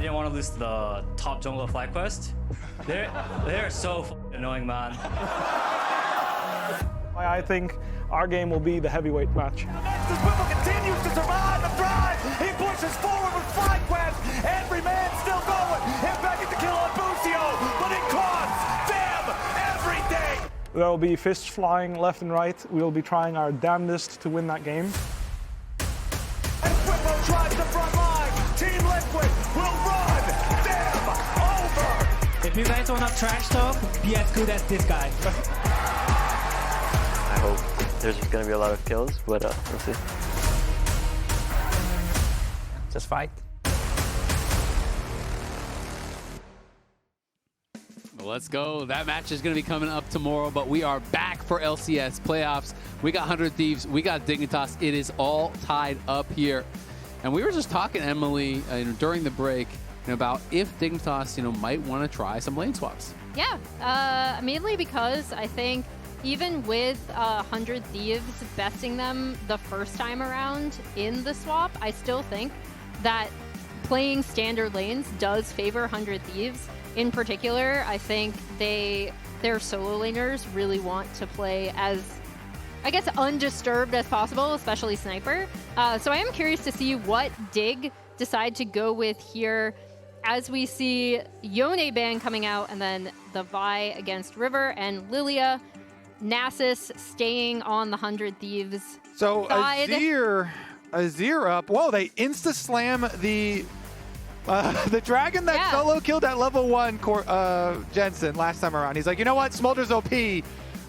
didn't want to lose the top jungle flag quest. They're so annoying, man. I think our game will be the heavyweight match. Next is Whipple continues to survive and thrive. He pushes forward with flag quest. Every man still going. Him back at the kill on Bucio, but it costs them everything. There will be fists flying left and right. We'll be trying our damnedest to win that game. And Whipple drives the front line. Team Liquid will run them over. If you guys want to trash talk, be as good as this guy. I hope there's going to be a lot of kills, but we'll see. Just fight. Let's go. That match is going to be coming up tomorrow, but we are back for LCS playoffs. We got 100 Thieves. We got Dignitas. It is all tied up here. And we were just talking, Emily, during the break about if Dignitas, might want to try some lane swaps. Yeah, mainly because I think even with 100 Thieves besting them the first time around in the swap, I still think that playing standard lanes does favor 100 Thieves. In particular, I think their solo laners really want to play as, I guess, undisturbed as possible, especially Sniper. So I am curious to see what Dig decide to go with here as we see Yone ban coming out and then the Vi against River and Lilia. Nasus staying on the 100 Thieves So side. Azir up. Whoa, they insta-slam the dragon that solo killed at level 1 Jensen last time around. He's like, you know what? Smolder's OP.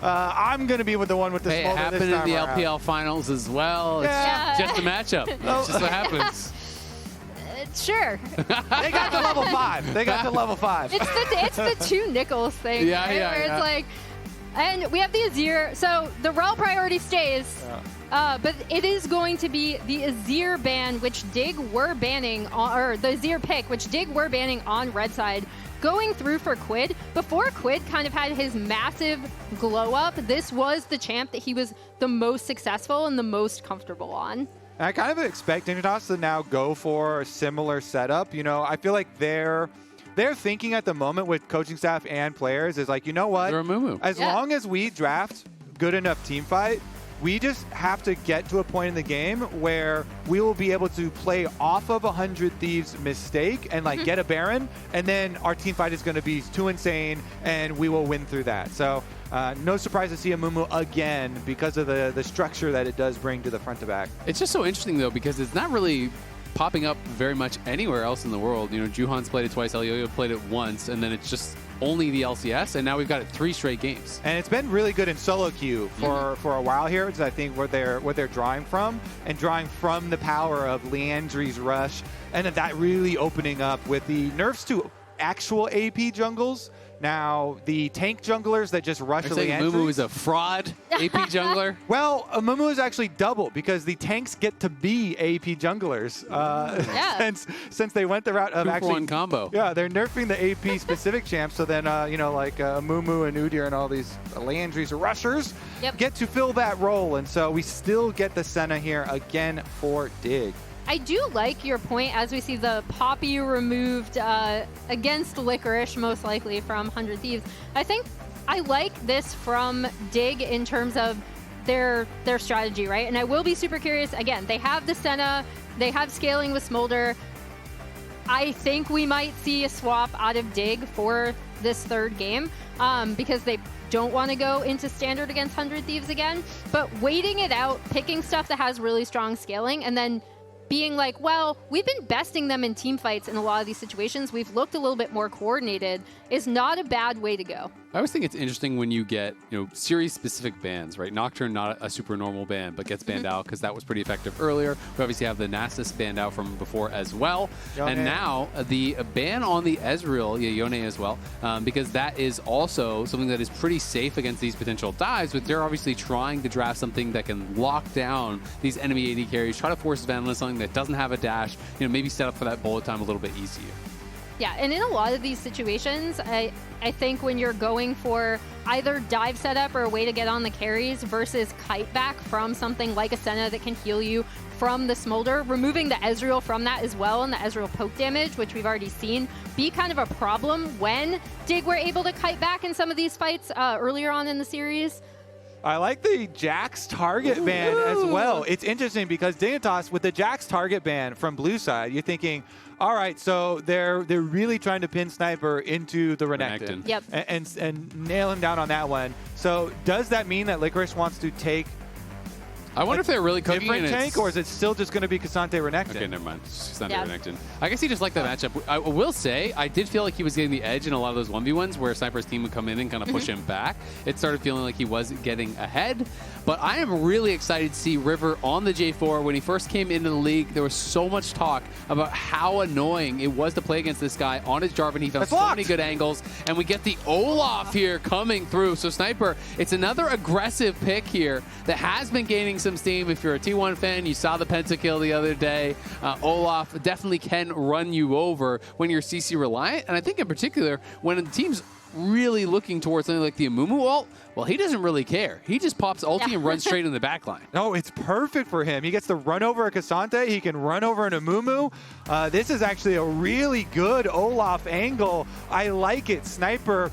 I'm going to be with the one with the Smolder It happened this time in the around. LPL finals as well. It's just a matchup. It's just what happens. Sure. They got to level 5. They got to level 5. It's the two nickels thing, Yeah, right? yeah, Where yeah. it's like, and we have the Azir. So the Rell priority stays, but it is going to be the Azir ban, which Dig were banning, or the Azir pick, which Dig were banning on red side, going through for Quid. Before Quid kind of had his massive glow up, this was the champ that he was the most successful and the most comfortable on. I kind of expect Dignitas to now go for a similar setup. I feel like they're thinking at the moment with coaching staff and players is like, you know what? They're Amumu. As long as we draft good enough team fight, we just have to get to a point in the game where we will be able to play off of 100 Thieves' mistake and get a Baron, and then our team fight is going to be too insane, and we will win through that. So no surprise to see Amumu again because of the structure that it does bring to the front to back. It's just so interesting, though, because it's not really popping up very much anywhere else in the world. Juhan's played it twice, Elioyo played it once, and then it's just only the LCS, and now we've got it 3 straight games. And it's been really good in solo queue for a while here, which I think what they're drawing from, and drawing from the power of Leandri's rush, and that really opening up with the nerfs to actual AP jungles. Now, the tank junglers that just rush Are you saying Amumu is a fraud AP jungler? Well, Amumu is actually double because the tanks get to be AP junglers since they went the route of 2-for-1 combo. Yeah, they're nerfing the AP specific champs, so then Amumu and Udyr and all these Leandri's rushers get to fill that role, and so we still get the Senna here again for Dig. I do like your point as we see the Poppy removed against Licorice, most likely from 100 Thieves. I think I like this from Dig in terms of their strategy, right? And I will be super curious. Again, they have the Senna, they have scaling with Smolder. I think we might see a swap out of Dig for this third game because they don't want to go into standard against 100 Thieves again. But waiting it out, picking stuff that has really strong scaling, and then being like, well, we've been besting them in team fights in a lot of these situations. We've looked a little bit more coordinated is not a bad way to go. I always think it's interesting when you get, series-specific bans, right? Nocturne, not a super normal ban, but gets banned out because that was pretty effective earlier. We obviously have the Nasus banned out from before as well. Yone. And now the ban on the Ezreal, Yone as well, because that is also something that is pretty safe against these potential dives, but they're obviously trying to draft something that can lock down these enemy AD carries, try to force Zven into something that doesn't have a dash, maybe set up for that bullet time a little bit easier. Yeah, and in a lot of these situations, I think when you're going for either dive setup or a way to get on the carries versus kite back from something like a Senna that can heal you from the Smolder, removing the Ezreal from that as well and the Ezreal poke damage, which we've already seen, be kind of a problem when Dig were able to kite back in some of these fights earlier on in the series. I like the Jax target ban as well. It's interesting because Dignitas, with the Jax target ban from blue side, you're thinking, all right, so they're really trying to pin Sniper into the Renekton. Yep. And nail him down on that one. So does that mean that Licorice wants to take I wonder if they're really cooking different tank, or is it still just going to be Cassante Renekton? Okay, never mind. It's Cassante Renekton. I guess he just liked that matchup. I will say, I did feel like he was getting the edge in a lot of those 1v1s where Sniper's team would come in and kind of push him back. It started feeling like he was getting ahead. But I am really excited to see River on the J4. When he first came into the league, there was so much talk about how annoying it was to play against this guy on his Jarvan. He found so many good angles, and we get the Olaf here coming through. So Sniper, it's another aggressive pick here that has been gaining some steam. If you're a T1 fan, you saw the pentakill the other day. Olaf definitely can run you over when you're CC reliant, and I think in particular when the team's really looking towards something like the Amumu ult, well, he doesn't really care. He just pops ulti and runs straight in the back line. No, it's perfect for him. He gets to run over a Cassante. He can run over an Amumu. This is actually a really good Olaf angle. I like it. Sniper,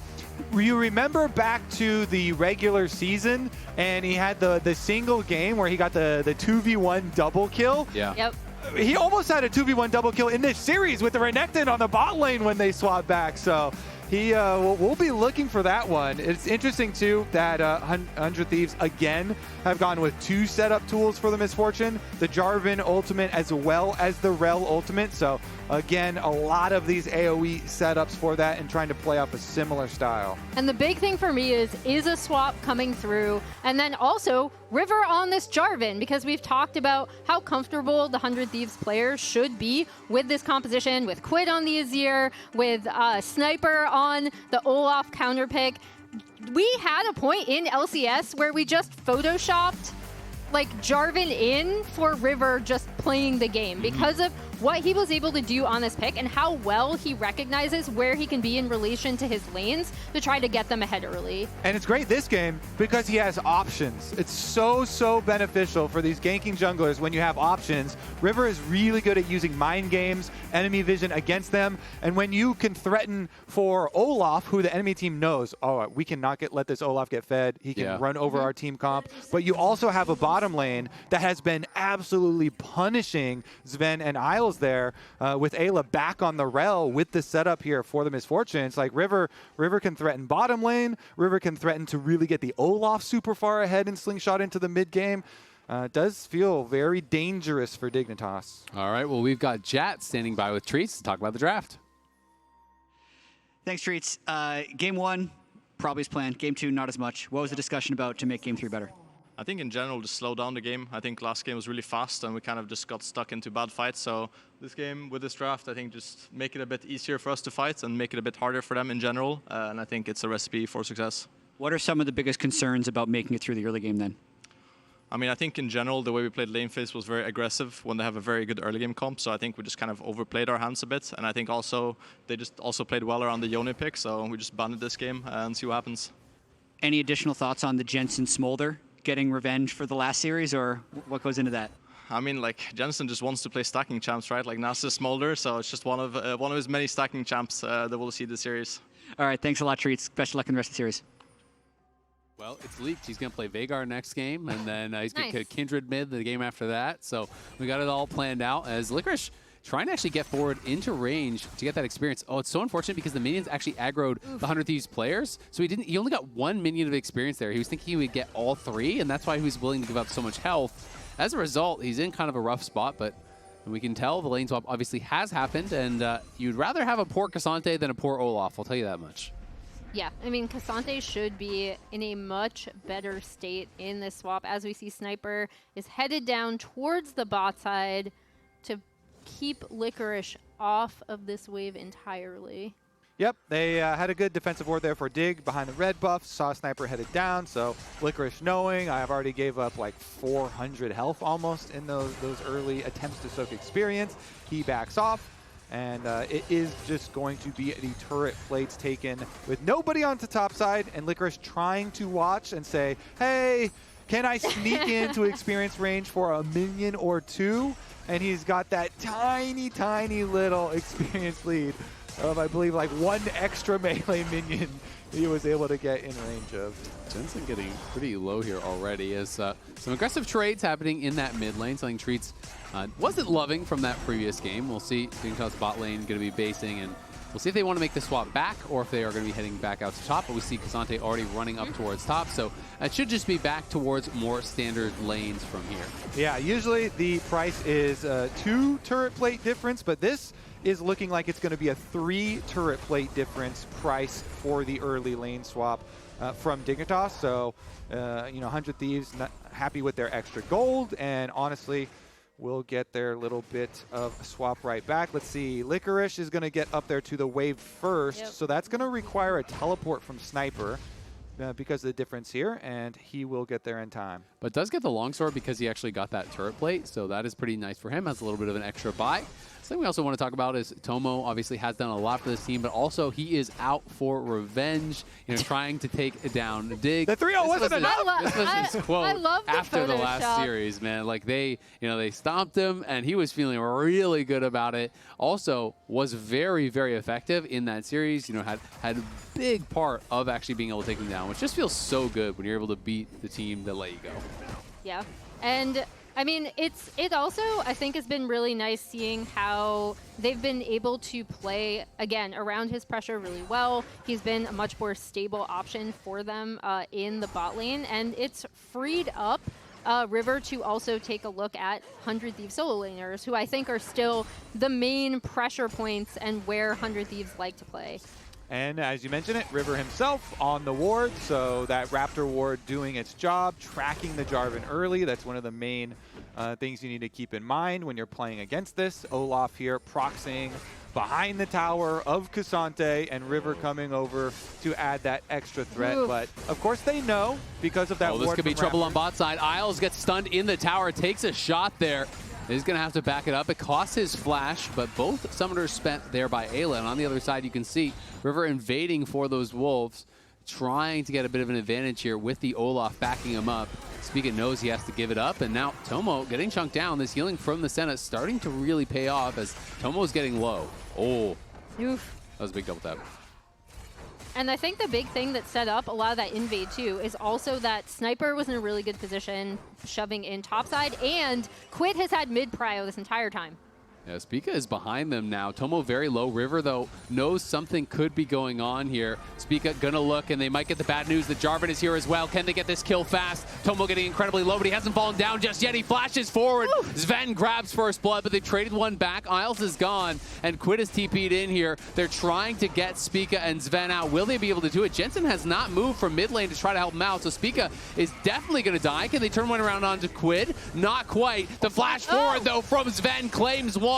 you remember back to the regular season, and he had the single game where he got the 2v1 double kill? Yeah. Yep. He almost had a 2v1 double kill in this series with the Renekton on the bot lane when they swapped back. So he we'll be looking for that one. It's interesting, too, that 100 Thieves, again, have gone with 2 setup tools for the Misfortune, the Jarvan ultimate as well as the Rell ultimate. So, again, a lot of these AoE setups for that and trying to play off a similar style. And the big thing for me is a swap coming through, and then also River on this Jarvan, because we've talked about how comfortable the 100 Thieves players should be with this composition, with Quid on the Azir, with Sniper on the Olaf counter pick. We had a point in LCS where we just photoshopped like Jarvan in for River just playing the game because of what he was able to do on this pick and how well he recognizes where he can be in relation to his lanes to try to get them ahead early. And it's great this game because he has options. It's so beneficial for these ganking junglers when you have options. River is really good at using mind games, enemy vision against them, and when you can threaten for Olaf, who the enemy team knows, oh, we cannot let this Olaf get fed. He can run over our team comp. But you also have a bottom lane that has been absolutely punishing Zven and Eyla there with Eyla back on the Rell with the setup here for the Misfortune. It's like River can threaten bottom lane. River can threaten to really get the Olaf super far ahead and slingshot into the mid game. Does feel very dangerous for Dignitas. All right, well, we've got Jat standing by with Treats to talk about the draft. Thanks, Treats. Game 1, probably as planned. Game 2, not as much. What was the discussion about to make Game 3 better? I think in general, just slow down the game. I think last game was really fast and we kind of just got stuck into bad fights. So this game with this draft, I think just make it a bit easier for us to fight and make it a bit harder for them in general. And I think it's a recipe for success. What are some of the biggest concerns about making it through the early game then? I mean, I think in general, the way we played lane phase was very aggressive when they have a very good early game comp. So I think we just kind of overplayed our hands a bit. And I think also they just also played well around the Yone pick. So we just banned this game and see what happens. Any additional thoughts on the Jensen Smolder getting revenge for the last series, or what goes into that? I mean, like, Jensen just wants to play stacking champs, right? Like Nasa Smolder, so it's just one of his many stacking champs that we'll see this series. All right, thanks a lot, Treats. Best of luck in the rest of the series. Well, it's leaked. He's going to play Veigar next game, and then he's going to Kindred mid the game after that. So we got it all planned out as Licorice trying to actually get forward into range to get that experience. Oh, it's so unfortunate because the minions actually aggroed the 100 Thieves players. So he only got 1 minion of experience there. He was thinking he would get all 3, and that's why he was willing to give up so much health. As a result, he's in kind of a rough spot, but we can tell the lane swap obviously has happened, and you'd rather have a poor Cassante than a poor Olaf, I'll tell you that much. Yeah, I mean, Cassante should be in a much better state in this swap, as we see Sniper is headed down towards the bot side to keep Licorice off of this wave entirely. Yep, they had a good defensive ward there for Dig behind the red buff. Saw Sniper headed down, so Licorice knowing I've already gave up like 400 health almost in those early attempts to soak experience. He backs off. And it is just going to be the turret plates taken with nobody on the top side, and Licorice trying to watch and say, hey, can I sneak into experience range for a minion or two? And he's got that tiny, tiny little experience lead of, I believe, like one extra melee minion he was able to get in range of. Jensen getting pretty low here already as some aggressive trades happening in that mid lane. Something Treats wasn't loving from that previous game. We'll see Dignitas bot lane going to be basing, and we'll see if they want to make the swap back or if they are going to be heading back out to top. But we see K'Sante already running up towards top, so it should just be back towards more standard lanes from here. Yeah, usually the price is 2 turret plate difference, but this is looking like it's going to be a 3 turret plate difference price for the early lane swap from Dignitas. So, you know, 100 Thieves not happy with their extra gold, and honestly, we'll get their little bit of a swap right back. Let's see, Licorice is going to get up there to the wave first, so that's going to require a teleport from Sniper because of the difference here, and he will get there in time. But does get the longsword because he actually got that turret plate, so that is pretty nice for him. Has a little bit of an extra buy. Something we also want to talk about is Tomo obviously has done a lot for this team, but also he is out for revenge, you know, trying to take down Dig. The 3-0 wasn't enough. This was his quote after the last Photoshop. series, man. Like they stomped him, and he was feeling really good about it. Also, was very, very effective in that series. You know, had a big part of actually being able to take them down, which just feels so good when you're able to beat the team that let you go. Yeah, and I mean, it also, I think, has been really nice seeing how they've been able to play, again, around his pressure really well. He's been a much more stable option for them in the bot lane, and it's freed up River to also take a look at 100 Thieves solo laners, who I think are still the main pressure points and where 100 Thieves like to play. And as you mentioned it, River himself on the ward, so that Raptor ward doing its job, tracking the Jarvan early. That's one of the main things you need to keep in mind when you're playing against this. Olaf here proxying behind the tower of K'Sante, and River coming over to add that extra threat. Oof. But of course they know because of that ward. This could be from trouble Raptor. on bot side. Isles gets stunned in the tower, takes a shot there. He's going to have to back it up. It costs his flash, but both summoners spent there by Eyla. And on the other side, you can see River invading for those wolves, trying to get a bit of an advantage here with the Olaf backing him up. Spica knows he has to give it up, and now Tomo getting chunked down. This healing from the Senna starting to really pay off as Tomo's getting low. Oh, Oof. That was a big double tap. And I think the big thing that set up a lot of that invade too is also that Sniper was in a really good position, shoving in topside, and Quid has had mid prio this entire time. Yeah, Spica is behind them now. Tomo very low. River, though, knows something could be going on here. Spica gonna look, and they might get the bad news that Jarvan is here as well. Can they get this kill fast? Tomo getting incredibly low, but he hasn't fallen down just yet. He flashes forward. Woo! Zven grabs first blood, but they traded one back. Isles is gone, and Quid is TP'd in here. They're trying to get Spica and Zven out. Will they be able to do it? Jensen has not moved from mid lane to try to help him out, so Spica is definitely gonna die. Can they turn one around onto Quid? Not quite. The flash forward, though, from Zven claims one.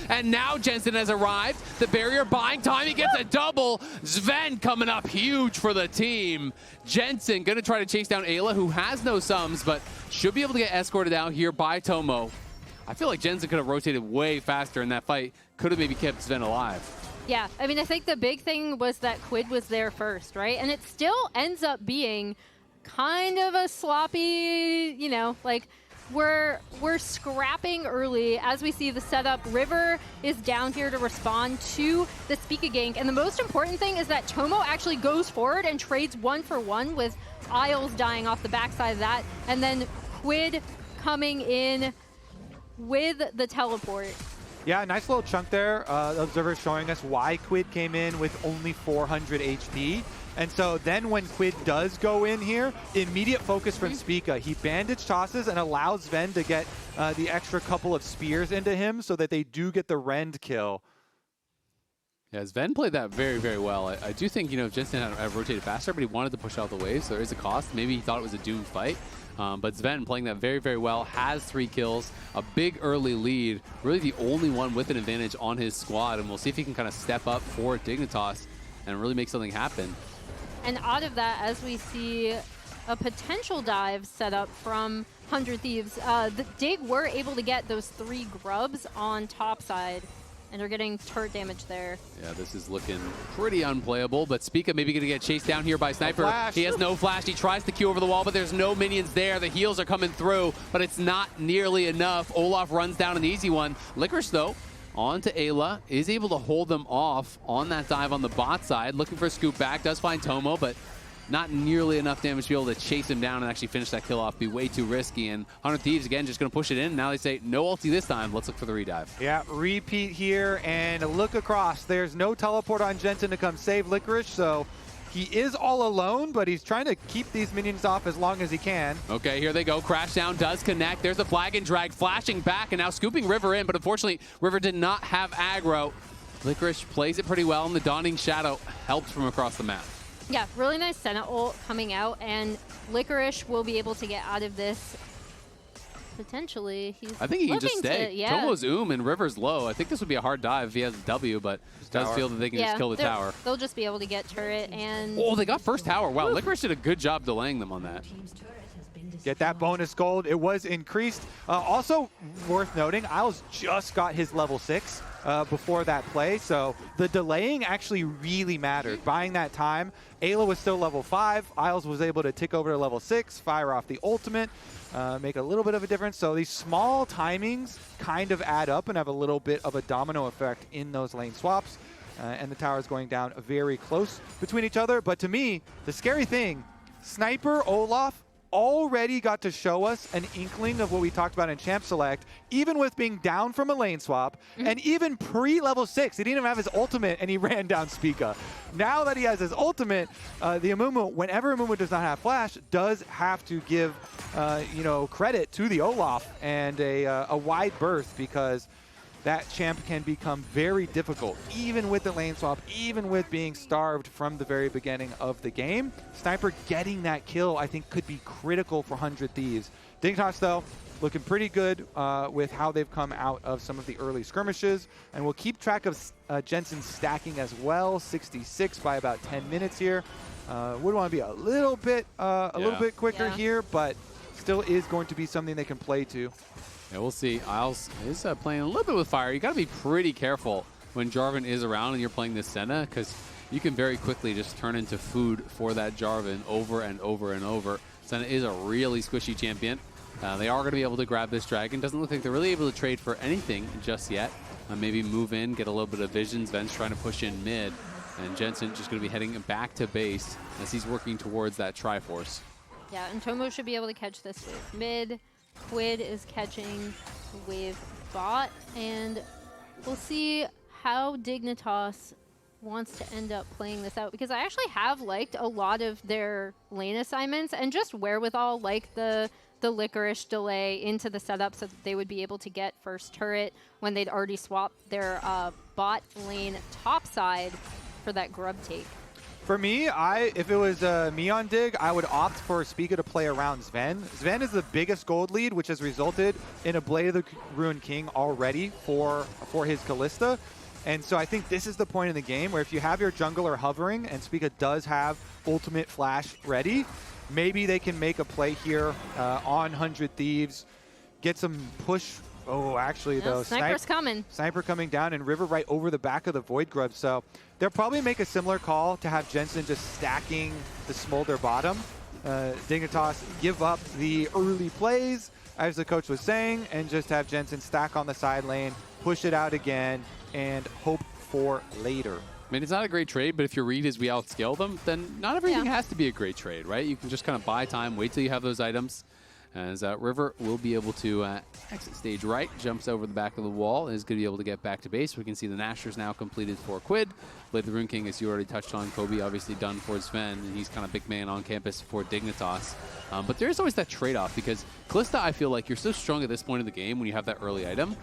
And now Jensen has arrived. The barrier buying time. He gets a double. Zven coming up huge for the team. Jensen going to try to chase down Eyla, who has no sums, but should be able to get escorted out here by Tomo. I feel like Jensen could have rotated way faster in that fight. Could have maybe kept Zven alive. Yeah, I mean, I think the big thing was that Quid was there first, right? And it still ends up being kind of a sloppy, you know, like, we're scrapping early as we see the setup. River is down here to respond to the Spica gank. And the most important thing is that Tomo actually goes forward and trades 1-for-1 with Isles dying off the backside of that. And then Quid coming in with the teleport. Yeah, nice little chunk there. The observer showing us why Quid came in with only 400 HP. And so then when Quid does go in here, immediate focus from Spica. He bandage tosses and allows Zven to get the extra couple of spears into him so that they do get the rend kill. Yeah, Zven played that very, very well. I do think, you know, Jensen had rotated faster, but he wanted to push out the waves, so there is a cost. Maybe he thought it was a doomed fight. But Zven playing that very, very well, has 3 kills, a big early lead, really the only one with an advantage on his squad, and we'll see if he can kind of step up for Dignitas and really make something happen. And out of that, as we see a potential dive set up from 100 Thieves, the Dig were able to get those 3 grubs on top side. And they're getting turret damage there. Yeah, this is looking pretty unplayable, but Spica maybe going to get chased down here by Sniper. He has no flash. He tries to Q over the wall, but there's no minions there. The heals are coming through, but it's not nearly enough. Olaf runs down an easy one. Licorice, though, on to Eyla, is able to hold them off on that dive on the bot side. Looking for a scoop back, does find Tomo, but not nearly enough damage to be able to chase him down and actually finish that kill off. Be way too risky. And 100 Thieves, again, just going to push it in. Now they say, no ulti this time. Let's look for the redive. Yeah, repeat here and look across. There's no teleport on Jensen to come save Licorice, so he is all alone, but he's trying to keep these minions off as long as he can. Okay, here they go. Crash down does connect. There's a flag and drag flashing back and now scooping River in, but unfortunately, River did not have aggro. Licorice plays it pretty well, and the Dawning Shadow helps from across the map. Yeah, really nice Senna ult coming out, and Licorice will be able to get out of this. Potentially, I think he can just stay. Yeah. Tomo's and River's low. I think this would be a hard dive if he has a W, but it does feel that they can just kill the tower. They'll just be able to get turret and... Oh, they got first tower. Wow, Licorice did a good job delaying them on that. Get that bonus gold. It was increased. Also worth noting, Isles just got his level 6 before that play, so the delaying actually really mattered. Buying that time, Eyla was still level 5. Isles was able to tick over to level 6, fire off the ultimate, make a little bit of a difference. So these small timings kind of add up and have a little bit of a domino effect in those lane swaps. And the tower is going down very close between each other. But to me, the scary thing, Sniper, Olaf, already got to show us an inkling of what we talked about in Champ Select, even with being down from a lane swap, and even pre-level 6. He didn't even have his ultimate, and he ran down Spica. Now that he has his ultimate, the Amumu, whenever Amumu does not have flash, does have to give credit to the Olaf and a wide berth, because that champ can become very difficult, even with the lane swap, even with being starved from the very beginning of the game. Sniper getting that kill, I think, could be critical for 100 Thieves. Dignitas, though, looking pretty good with how they've come out of some of the early skirmishes. And we'll keep track of Jensen stacking as well, 66 by about 10 minutes here. Would want to be a little bit quicker here, but still is going to be something they can play to. Yeah, we'll see. Isles is playing a little bit with fire. You got to be pretty careful when Jarvan is around and you're playing this Senna, because you can very quickly just turn into food for that Jarvan over and over and over. Senna is a really squishy champion. They are going to be able to grab this dragon. Doesn't look like they're really able to trade for anything just yet. Maybe move in, get a little bit of vision. Zven's trying to push in mid, and Jensen just going to be heading back to base as he's working towards that Triforce. Yeah, and Tomo should be able to catch this wave mid. Quid is catching wave bot, and we'll see how Dignitas wants to end up playing this out, because I actually have liked a lot of their lane assignments and just wherewithal, like the Licorice delay into the setup so that they would be able to get first turret when they'd already swapped their bot lane top side for that grub take. For me, if it was me on Dig, I would opt for Spica to play around Zven. Zven is the biggest gold lead, which has resulted in a Blade of the Ruined King already for his Kalista. And so I think this is the point in the game where if you have your jungler hovering and Spica does have ultimate flash ready, maybe they can make a play here on 100 Thieves, get some push. Oh, actually, though. Sniper's coming. Sniper coming down, and River right over the back of the Void Grub. So they'll probably make a similar call to have Jensen just stacking the Smolder bottom. Dignitas give up the early plays, as the coach was saying, and just have Jensen stack on the side lane, push it out again, and hope for later. I mean, it's not a great trade, but if your read is we outscale them, then not everything has to be a great trade, right? You can just kind of buy time, wait till you have those items. As River will be able to exit stage right, jumps over the back of the wall, is going to be able to get back to base. We can see the Nashor's now completed for Quid. Blade of the Ruined King, as you already touched on, Kobe obviously done for Zven, and he's kind of big man on campus for Dignitas. But there's always that trade-off, because Kalista, I feel like you're so strong at this point in the game when you have that early item.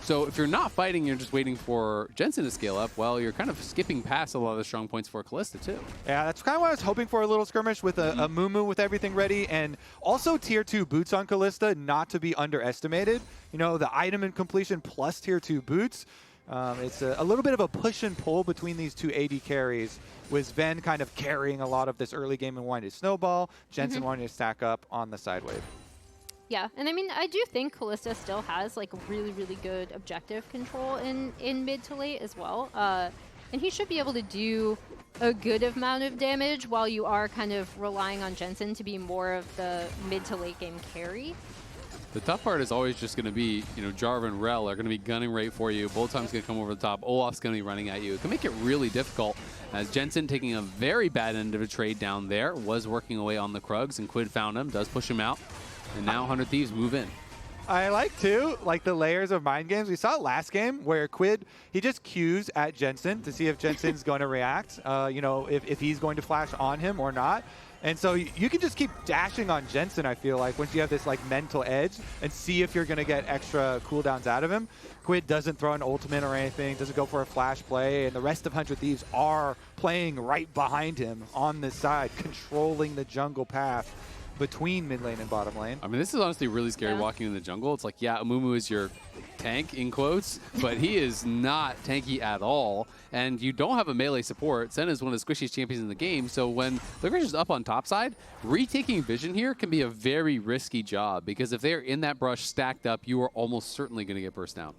So if you're not fighting, you're just waiting for Jensen to scale up, well, you're kind of skipping past a lot of the strong points for Kalista too. Yeah, that's kind of what I was hoping for, a little skirmish with a Amumu with everything ready, and also tier 2 boots on Kalista, not to be underestimated. You know, the item and completion plus tier 2 boots. It's a little bit of a push and pull between these two AD carries, with Zven kind of carrying a lot of this early game and wanting to snowball, Jensen wanting to stack up on the side wave. Yeah, and I mean, I do think Kalista still has like really, really good objective control in mid to late as well. And he should be able to do a good amount of damage while you are kind of relying on Jensen to be more of the mid to late game carry. The tough part is always just going to be, you know, Jarvan and Rell are going to be gunning right for you. Both times going to come over the top. Olaf's going to be running at you. It can make it really difficult as Jensen, taking a very bad end of a trade down there, was working away on the Krugs, and Quid found him, does push him out. And now 100 Thieves move in. I like, too, like the layers of mind games. We saw it last game where Quid, he just cues at Jensen to see if Jensen's going to react, you know, if he's going to flash on him or not. And so you can just keep dashing on Jensen, I feel like, once you have this like mental edge, and see if you're going to get extra cooldowns out of him. Quid doesn't throw an ultimate or anything, doesn't go for a flash play, and the rest of 100 Thieves are playing right behind him on this side, controlling the jungle path between mid lane and bottom lane. I mean, this is honestly really scary walking in the jungle. It's like, yeah, Amumu is your tank, in quotes, but he is not tanky at all. And you don't have a melee support. Senna is one of the squishiest champions in the game, so when Licorice is up on top side, retaking vision here can be a very risky job, because if they're in that brush stacked up, you are almost certainly going to get burst down.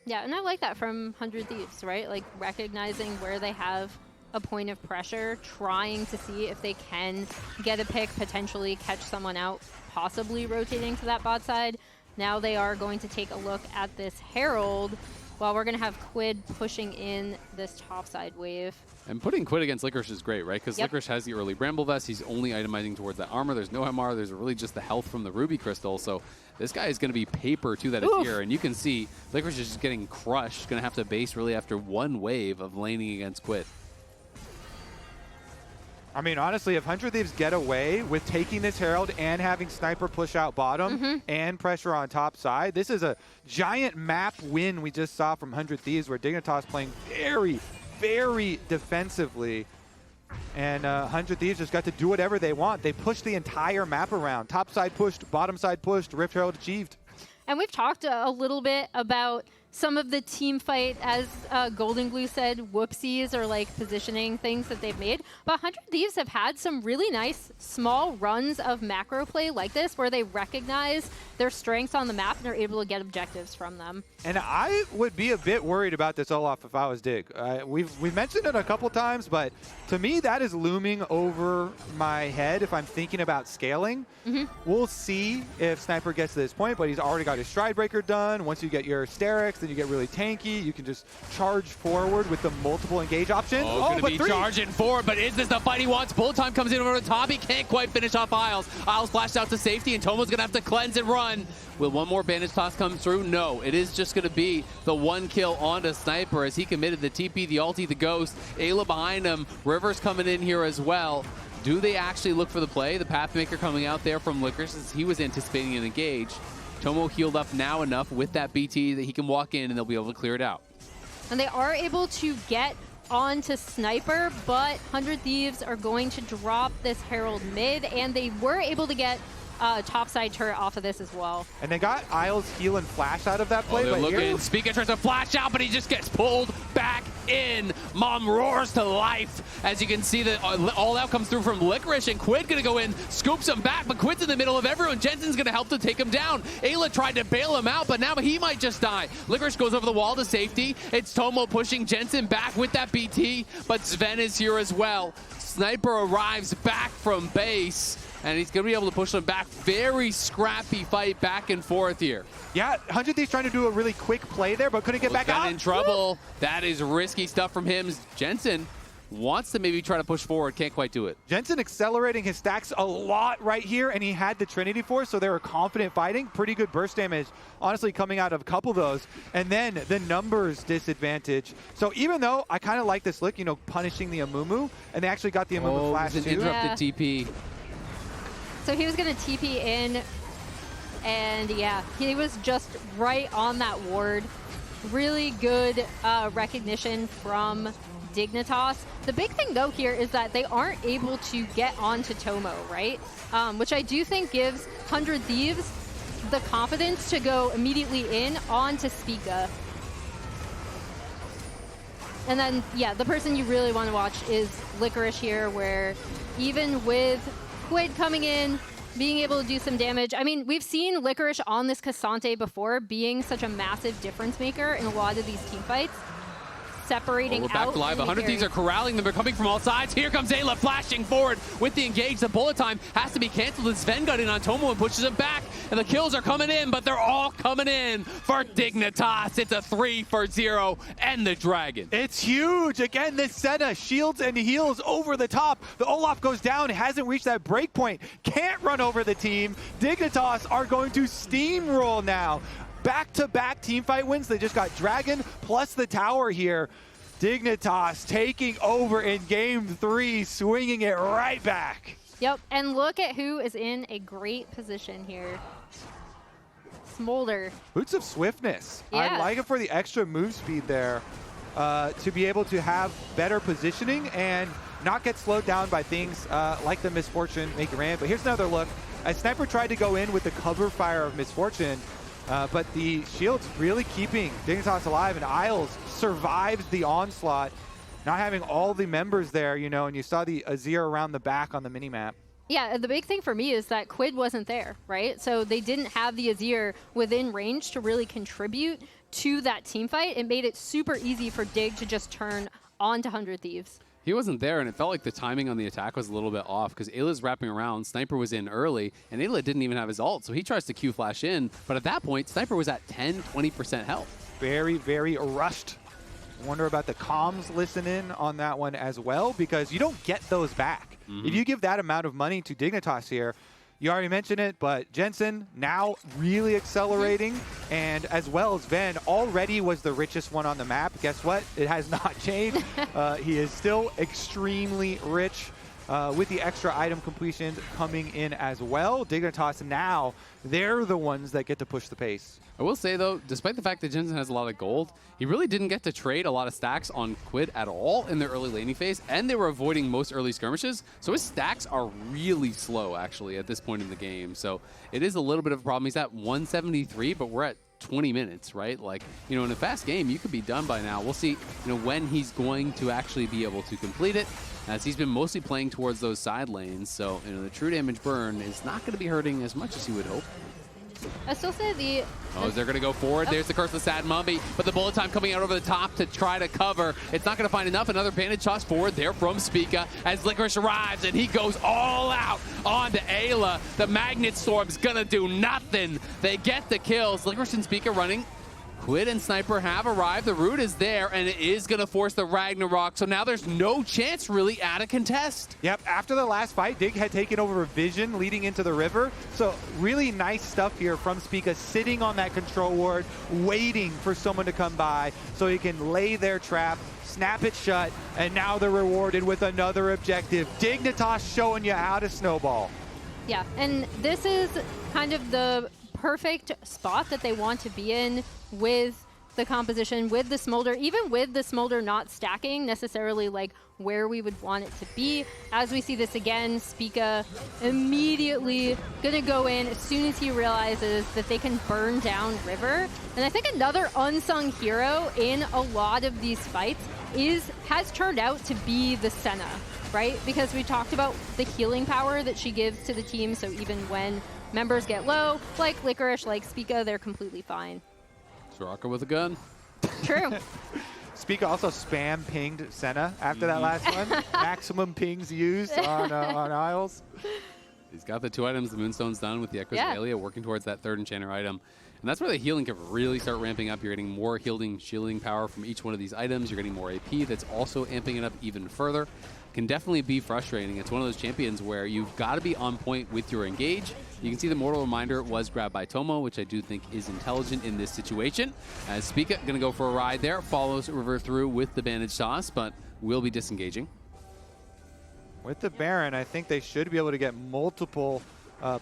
Yeah, and I like that from 100 Thieves, right? Like recognizing where they have a point of pressure, trying to see if they can get a pick, potentially catch someone out, possibly rotating to that bot side. Now they are going to take a look at this Herald, while we're going to have Quid pushing in this top side wave. And putting Quid against Licorice is great, right? Because Licorice has the early Bramble Vest. He's only itemizing towards that armor. There's no MR. There's really just the health from the Ruby Crystal. So this guy is going to be paper to that Azir. And you can see Licorice is just getting crushed. Going to have to base really after one wave of laning against Quid. I mean, honestly, if 100 Thieves get away with taking this Herald and having Sniper push out bottom and pressure on top side, this is a giant map win we just saw from 100 Thieves, where Dignitas playing very, very defensively. And 100 Thieves just got to do whatever they want. They pushed the entire map around. Top side pushed, bottom side pushed, Rift Herald achieved. And we've talked a little bit about some of the team fight, as Golden Glue said, whoopsies or like positioning things that they've made. But 100 Thieves have had some really nice small runs of macro play like this, where they recognize their strengths on the map and are able to get objectives from them. And I would be a bit worried about this Olaf if I was Dig. We've mentioned it a couple times, but to me that is looming over my head if I'm thinking about scaling. We'll see if Sniper gets to this point, but he's already got his Stride Breaker done. Once you get your Sterix, then you get really tanky. You can just charge forward with the multiple engage options. Oh, gonna be charging forward, but is this the fight he wants? Bullet time comes in over the top. He can't quite finish off Isles. Isles flashed out to safety, and Tomo's gonna have to cleanse and run. Will one more bandage toss come through? No, it is just gonna be the one kill onto Sniper as he committed the TP, the ulti, the ghost. Eyla behind him. River's coming in here as well. Do they actually look for the play? The Pathmaker coming out there from Licorice as he was anticipating an engage. Tomo healed up now enough with that BT that he can walk in and they'll be able to clear it out. And they are able to get onto Sniper, but 100 Thieves are going to drop this Herald mid, and they were able to get topside turret off of this as well. And they got Isles heal and flash out of that play. They're looking. Spica tries to flash out, but he just gets pulled back in. Mom roars to life. As you can see, that all out comes through from Licorice, and Quid gonna go in, scoops him back, but Quid's in the middle of everyone. Jensen's gonna help to take him down. Eyla tried to bail him out, but now he might just die. Licorice goes over the wall to safety. It's Tomo pushing Jensen back with that BT, but Zven is here as well. Sniper arrives back from base, and he's going to be able to push them back. Very scrappy fight back and forth here. Yeah, 100 Thieves trying to do a really quick play there, but couldn't get back out. In trouble. That is risky stuff from him. Jensen wants to maybe try to push forward, can't quite do it. Jensen accelerating his stacks a lot right here, and he had the Trinity Force, so they were confident fighting. Pretty good burst damage, honestly, coming out of a couple of those. And then the numbers disadvantage. So even though I kind of like this look, you know, punishing the Amumu, and they actually got the Amumu flash too. Interrupted TP. So he was going to TP in, and yeah, he was just right on that ward. Really good recognition from Dignitas. The big thing though here is that they aren't able to get onto Tomo, right? Which I do think gives 100 Thieves the confidence to go immediately in onto Spica. And then, yeah, the person you really want to watch is Licorice here, where even with Quid coming in, being able to do some damage. I mean, we've seen Licorice on this Cassante before being such a massive difference maker in a lot of these team fights. Separating we're back out. live. 100 Thieves are corralling them. They're coming from all sides. Here comes Eyla flashing forward with the engage. The bullet time has to be canceled. The Zven got in on Tomo and pushes him back. And the kills are coming in, but they're all coming in for Dignitas. It's a 3-for-0 and the Dragon. It's huge. Again, this Senna shields and heals over the top. The Olaf goes down, hasn't reached that break point. Can't run over the team. Dignitas are going to steamroll now. Back-to-back teamfight wins. They just got Dragon plus the tower here. Dignitas taking over in game 3, swinging it right back. Yep, and look at who is in a great position here. Smolder. Boots of Swiftness. Yeah. I like it for the extra move speed there to be able to have better positioning and not get slowed down by things like the Misfortune making ramp. But here's another look. As Sniper tried to go in with the cover fire of Misfortune, but the shield's really keeping Dignitas alive, and Isles survives the onslaught, not having all the members there, you know, and you saw the Azir around the back on the minimap. Yeah, the big thing for me is that Quid wasn't there, right? So they didn't have the Azir within range to really contribute to that team fight. It made it super easy for Dig to just turn onto 100 Thieves. He wasn't there, and it felt like the timing on the attack was a little bit off because Ayla's wrapping around, Sniper was in early, and Eyla didn't even have his ult, so he tries to Q-flash in, but at that point, Sniper was at 10-20% health. Very, very rushed. Wonder about the comms listening on that one as well, because you don't get those back. If you give that amount of money to Dignitas here, you already mentioned it, but Jensen now really accelerating, and as well as Zven already was the richest one on the map. Guess what? It has not changed. He is still extremely rich with the extra item completions coming in as well. Dignitas now, they're the ones that get to push the pace. I will say, though, despite the fact that Jensen has a lot of gold, he really didn't get to trade a lot of stacks on Quid at all in their early laning phase, and they were avoiding most early skirmishes, so his stacks are really slow, actually, at this point in the game. So it is a little bit of a problem. He's at 173, but we're at 20 minutes, right? Like, you know, in a fast game, you could be done by now. We'll see, you know, when he's going to actually be able to complete it, as he's been mostly playing towards those side lanes. So, you know, the true damage burn is not going to be hurting as much as you would hope. I still say the... Oh, they're going to go forward. There's the Curse of the Sad Mummy, but the bullet time coming out over the top to try to cover. It's not going to find enough. Another bandage toss forward there from Spica as Licorice arrives, and he goes all out onto Eyla. The Magnet Storm's going to do nothing. They get the kills. Licorice and Spica running. Quid and Sniper have arrived. The root is there, and it is going to force the Ragnarok. So now there's no chance really at a contest. Yep, after the last fight, Dig had taken over Vision leading into the river. So really nice stuff here from Spica, sitting on that control ward, waiting for someone to come by so he can lay their trap, snap it shut, and now they're rewarded with another objective. Dignitas showing you how to snowball. Yeah, and this is kind of the perfect spot that they want to be in with the composition, with the Smolder, even with the Smolder not stacking necessarily like where we would want it to be. As we see this again, Spica immediately gonna go in as soon as he realizes that they can burn down River. And I think another unsung hero in a lot of these fights has turned out to be the Senna, right? Because we talked about the healing power that she gives to the team, so even when members get low, like Licorice, like Spica, they're completely fine. Soraka with a gun. True. Spica also spam pinged Senna after that last one. Maximum pings used on Isles. He's got the 2 items. The Moonstone's done with the Echoes of Aelia, working towards that 3rd Enchanter item. And that's where the healing can really start ramping up. You're getting more shielding power from each one of these items. You're getting more AP that's also amping it up even further. Can definitely be frustrating. It's one of those champions where you've got to be on point with your engage. You can see the Mortal Reminder was grabbed by Tomo, which I do think is intelligent in this situation. As Spica going to go for a ride there, follows River through with the bandage toss, but will be disengaging. With the Baron, I think they should be able to get multiple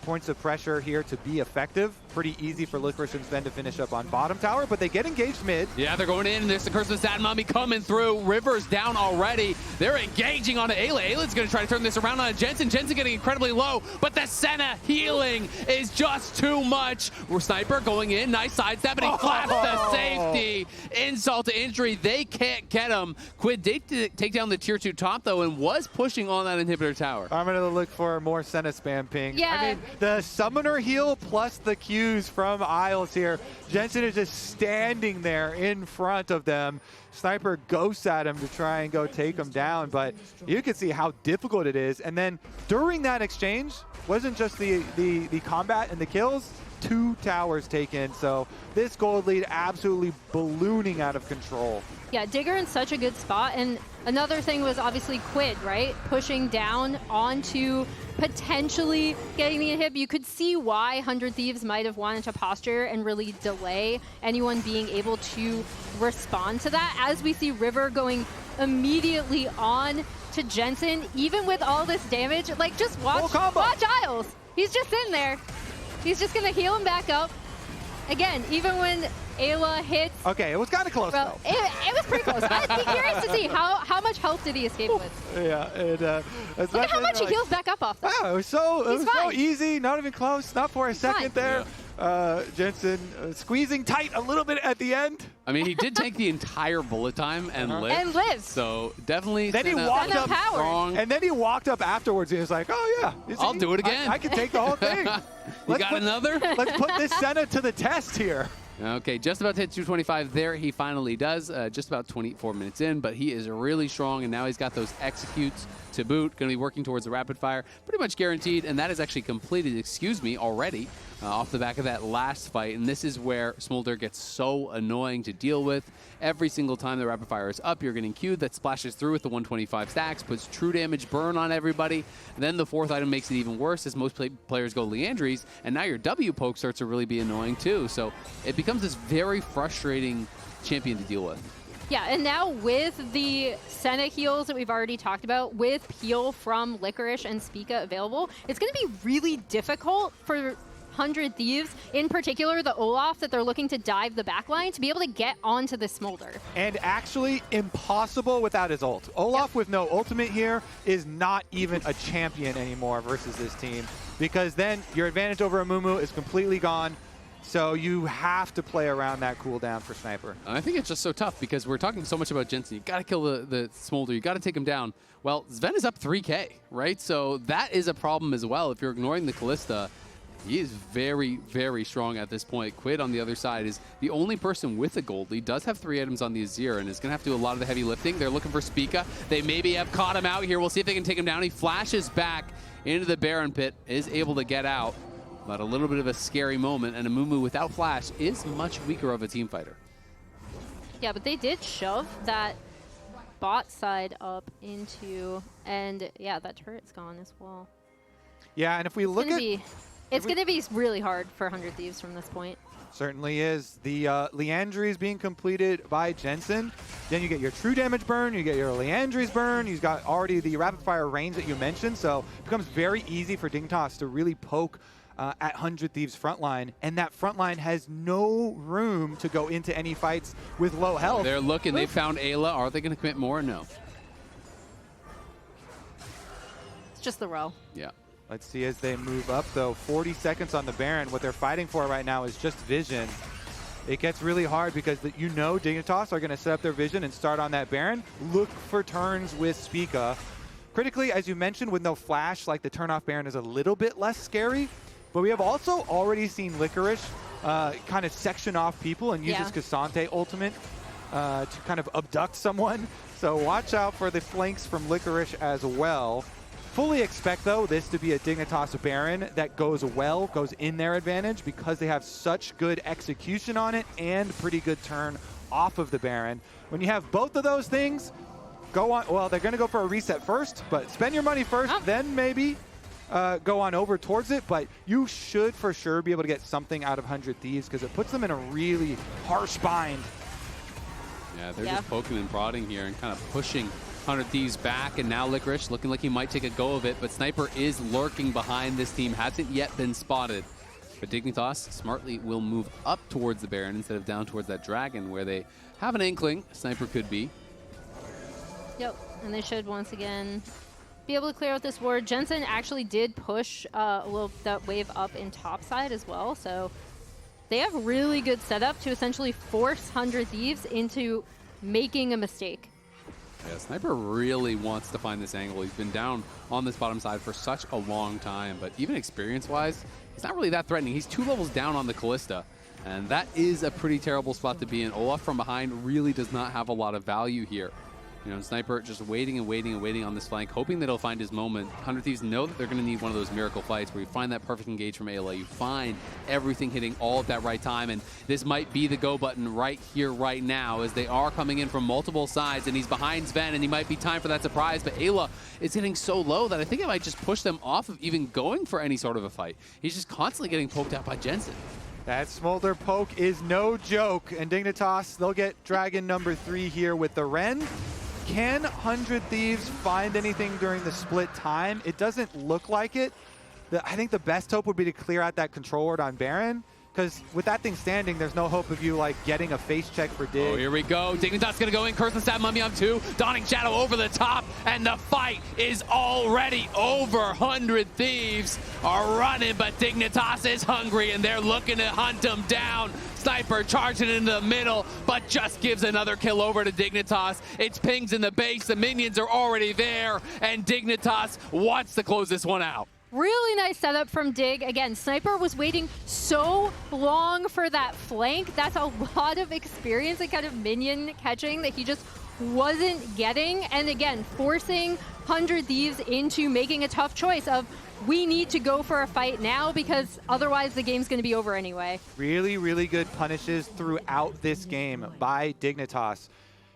points of pressure here to be effective. Pretty easy for Licorice and Zven to finish up on bottom tower, but they get engaged mid. Yeah, they're going in. There's the Curse of the Sad Mummy coming through. River's down already. They're engaging on Eyla. Ayla's going to try to turn this around on Jensen. Jensen getting incredibly low, but the Senna healing is just too much. Sniper going in. Nice sidestep, and he flaps the safety. Insult to injury. They can't get him. Quid did take down the tier 2 top, though, and was pushing on that inhibitor tower. I'm going to look for more Senna spam ping. Yeah, mean, the summoner heal plus the Qs from Isles here. Jensen is just standing there in front of them. Sniper ghosts at him to try and go take him down, but you can see how difficult it is. And then during that exchange, wasn't just the combat and the kills, 2 towers taken. So this gold lead absolutely ballooning out of control. Yeah, Digger in such a good spot. And another thing was obviously Quid, right? Pushing down onto potentially getting the inhib. You could see why 100 Thieves might have wanted to posture and really delay anyone being able to respond to that. As we see River going immediately on to Jensen, even with all this damage, like just watch Isles. He's just in there. He's just gonna heal him back up. Again, even when Eyla hits. Okay, it was kind of close though. It was pretty close. I'd be curious to see how much health did he escape with. Yeah, look at how much he heals back up off that. Wow, it was so easy, not even close, not for a second there. Yeah. Jensen squeezing tight a little bit at the end. I mean, he did take the entire bullet time and live. And lives. So definitely Then Senna, he walked up strong. And then he walked up afterwards and he was like, oh yeah. I'll do it again. I can take the whole thing. You got another? Let's put this Senna to the test here. Okay, just about to hit 225 there. He finally does, just about 24 minutes in, but he is really strong, and now he's got those executes to boot. Going to be working towards the rapid fire, pretty much guaranteed, and that is actually completed, already, off the back of that last fight. And this is where Smolder gets so annoying to deal with. Every single time the rapid fire is up, you're getting queued. That splashes through with the 125 stacks, puts true damage burn on everybody. And then the fourth item makes it even worse as most players go Leandries, and now your W poke starts to really be annoying too. So it becomes this very frustrating champion to deal with. Yeah, and now with the Senna heals that we've already talked about, with heal from Licorice and Spica available, it's going to be really difficult for 100 Thieves, in particular the Olaf that they're looking to dive the backline, to be able to get onto the Smolder. And actually impossible without his ult. Olaf with no ultimate here is not even a champion anymore versus this team, because then your advantage over Amumu is completely gone. So you have to play around that cooldown for Sniper. I think it's just so tough because we're talking so much about Jensen. You got to kill the Smolder. You got to take him down. Well, Zven is up 3K, right? So that is a problem as well. If you're ignoring the Kalista, he is very, very strong at this point. Quid on the other side is the only person with a gold lead. Does have 3 items on the Azir and is going to have to do a lot of the heavy lifting. They're looking for Spica. They maybe have caught him out here. We'll see if they can take him down. He flashes back into the Baron pit, is able to get out. But a little bit of a scary moment, and Amumu without flash is much weaker of a team fighter. Yeah, but they did shove that bot side up into, and yeah, that turret's gone as well. Yeah, and if we look at... It's going to be really hard for 100 Thieves from this point. Certainly is. The Leandries being completed by Jensen. Then you get your true damage burn, you get your Leandries burn, you've got already the rapid fire range that you mentioned, so it becomes very easy for Dignitas to really poke at 100 Thieves frontline, and that frontline has no room to go into any fights with low health. They're looking, they found Eyla. Are they going to commit more or no? It's just the Rell. Yeah. Let's see as they move up, though. 40 seconds on the Baron. What they're fighting for right now is just vision. It gets really hard because Dignitas are going to set up their vision and start on that Baron. Look for turns with Spica. Critically, as you mentioned, with no flash, like the turn-off Baron is a little bit less scary. But we have also already seen Licorice kind of section off people and use his Cassante ultimate to kind of abduct someone. So watch out for the flanks from Licorice as well. Fully expect, though, this to be a Dignitas Baron that goes in their advantage because they have such good execution on it and pretty good turn off of the Baron. When you have both of those things, go on. Well, they're going to go for a reset first, but spend your money first, then maybe go on over towards it. But you should for sure be able to get something out of 100 Thieves because it puts them in a really harsh bind. Yeah, they're just poking and prodding here and kind of pushing 100 Thieves back, and now Licorice looking like he might take a go of it, but Sniper is lurking behind this team, hasn't yet been spotted. But Dignitas smartly will move up towards the Baron instead of down towards that Dragon, where they have an inkling Sniper could be. Yep, and they should once again be able to clear out this ward. Jensen actually did push that wave up in top side as well, so they have really good setup to essentially force 100 Thieves into making a mistake. Yeah, Sniper really wants to find this angle. He's been down on this bottom side for such a long time, but even experience-wise, he's not really that threatening. He's 2 levels down on the Callista, and that is a pretty terrible spot to be in. Olaf from behind really does not have a lot of value here. You know, Sniper just waiting and waiting and waiting on this flank, hoping that he'll find his moment. 100 Thieves know that they're going to need one of those miracle fights where you find that perfect engage from Eyla. You find everything hitting all at that right time, and this might be the go button right here, right now, as they are coming in from multiple sides, and he's behind Zven, and he might be time for that surprise, but Eyla is hitting so low that I think it might just push them off of even going for any sort of a fight. He's just constantly getting poked out by Jensen. That Smolder poke is no joke, and Dignitas, they'll get Dragon number 3 here with the Ren. Can 100 Thieves find anything during the split time? It doesn't look like it. I think the best hope would be to clear out that control ward on Baron, because with that thing standing, there's no hope of you like getting a face check for Dig. Oh, here we go. Dignitas gonna go in, curse the stab mummy on 2, Dawning Shadow over the top, and the fight is already over. 100 Thieves are running, but Dignitas is hungry, and they're looking to hunt him down. Sniper charging into the middle, but just gives another kill over to Dignitas. It's pings in the base, the minions are already there, and Dignitas wants to close this one out. Really nice setup from Dig. Again, Sniper was waiting so long for that flank. That's a lot of experience and kind of minion catching that he just wasn't getting. And again, forcing 100 Thieves into making a tough choice of, we need to go for a fight now because otherwise the game's going to be over anyway. Really, really good punishes throughout this game by Dignitas.